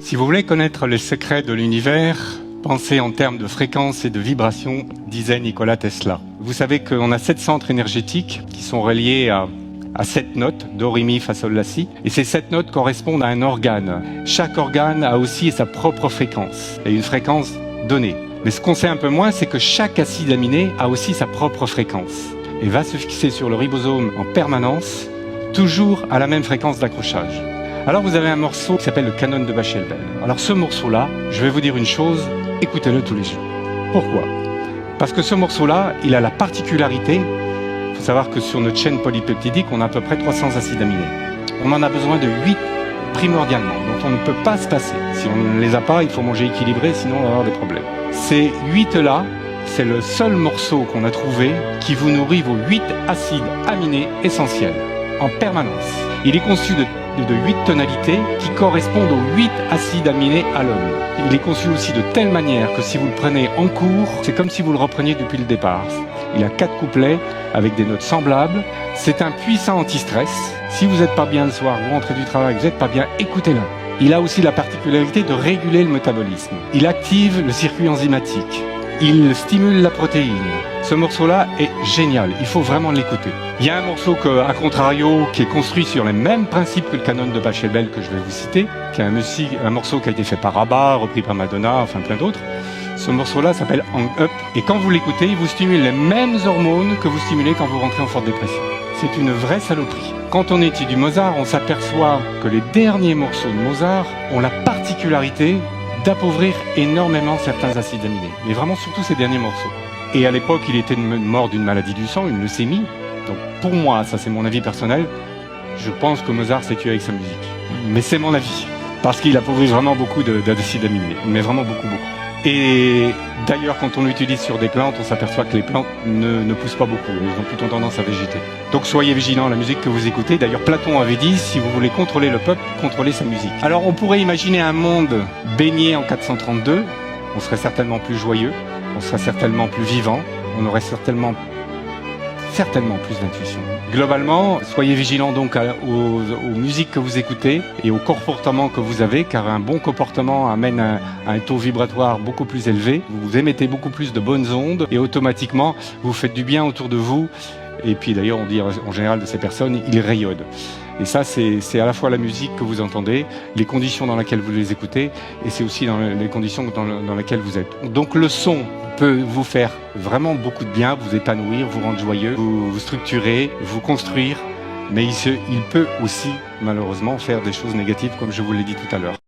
Si vous voulez connaître les secrets de l'univers, pensez en termes de fréquence et de vibration, disait Nikola Tesla. Vous savez qu'on a 7 centres énergétiques qui sont reliés à 7 notes, do, ré, mi, fa, sol, la, si. Et ces 7 notes correspondent à un organe. Chaque organe a aussi sa propre fréquence, et une fréquence donnée. Mais ce qu'on sait un peu moins, c'est que chaque acide aminé a aussi sa propre fréquence, et va se fixer sur le ribosome en permanence, toujours à la même fréquence d'accrochage. Alors vous avez un morceau qui s'appelle le canon de Pachelbel. Alors ce morceau-là, je vais vous dire une chose, écoutez-le tous les jours. Pourquoi? Parce que ce morceau-là, il a la particularité, il faut savoir que sur notre chaîne polypeptidique, on a à peu près 300 acides aminés. On en a besoin de 8 primordialement, donc on ne peut pas se passer. Si on ne les a pas, il faut manger équilibré, sinon on va avoir des problèmes. Ces 8-là, c'est le seul morceau qu'on a trouvé qui vous nourrit vos 8 acides aminés essentiels, en permanence. Il est conçu de 8 tonalités qui correspondent aux 8 acides aminés à l'homme. Il est conçu aussi de telle manière que si vous le prenez en cours, c'est comme si vous le repreniez depuis le départ. Il a 4 couplets avec des notes semblables. C'est un puissant anti-stress. Si vous n'êtes pas bien le soir, vous rentrez du travail, vous n'êtes pas bien, écoutez-le. Il a aussi la particularité de réguler le métabolisme. Il active le circuit enzymatique. Il stimule la protéine. Ce morceau-là est génial, il faut vraiment l'écouter. Il y a un morceau à contrario qui est construit sur les mêmes principes que le canon de Pachelbel que je vais vous citer, qui est un morceau qui a été fait par ABBA, repris par Madonna, enfin plein d'autres. Ce morceau-là s'appelle Hang Up, et quand vous l'écoutez, il vous stimule les mêmes hormones que vous stimulez quand vous rentrez en forte dépression. C'est une vraie saloperie. Quand on étudie Mozart, on s'aperçoit que les derniers morceaux de Mozart ont la particularité d'appauvrir énormément certains acides aminés, mais vraiment surtout ces derniers morceaux. Et à l'époque, il était mort d'une maladie du sang, une leucémie. Donc pour moi, ça c'est mon avis personnel, je pense que Mozart s'est tué avec sa musique. Mais c'est mon avis, parce qu'il appauvrit vraiment beaucoup d'acides aminés, mais vraiment beaucoup. Et d'ailleurs, quand on l'utilise sur des plantes, on s'aperçoit que les plantes ne poussent pas beaucoup, elles ont plutôt tendance à végéter. Donc soyez vigilants à la musique que vous écoutez. D'ailleurs, Platon avait dit, si vous voulez contrôler le peuple, contrôlez sa musique. Alors on pourrait imaginer un monde baigné en 432, on serait certainement plus joyeux, on serait certainement plus vivant, on aurait certainement plus d'intuition. Globalement, soyez vigilants donc aux musiques que vous écoutez et au comportement que vous avez, car un bon comportement amène à un taux vibratoire beaucoup plus élevé. Vous émettez beaucoup plus de bonnes ondes et automatiquement, vous faites du bien autour de vous. Et puis d'ailleurs, on dit en général de ces personnes, ils rayonnent. Et ça, c'est à la fois la musique que vous entendez, les conditions dans lesquelles vous les écoutez, et c'est aussi dans les conditions dans lesquelles vous êtes. Donc le son peut vous faire vraiment beaucoup de bien, vous épanouir, vous rendre joyeux, vous structurer, vous construire, mais il peut aussi malheureusement faire des choses négatives comme je vous l'ai dit tout à l'heure.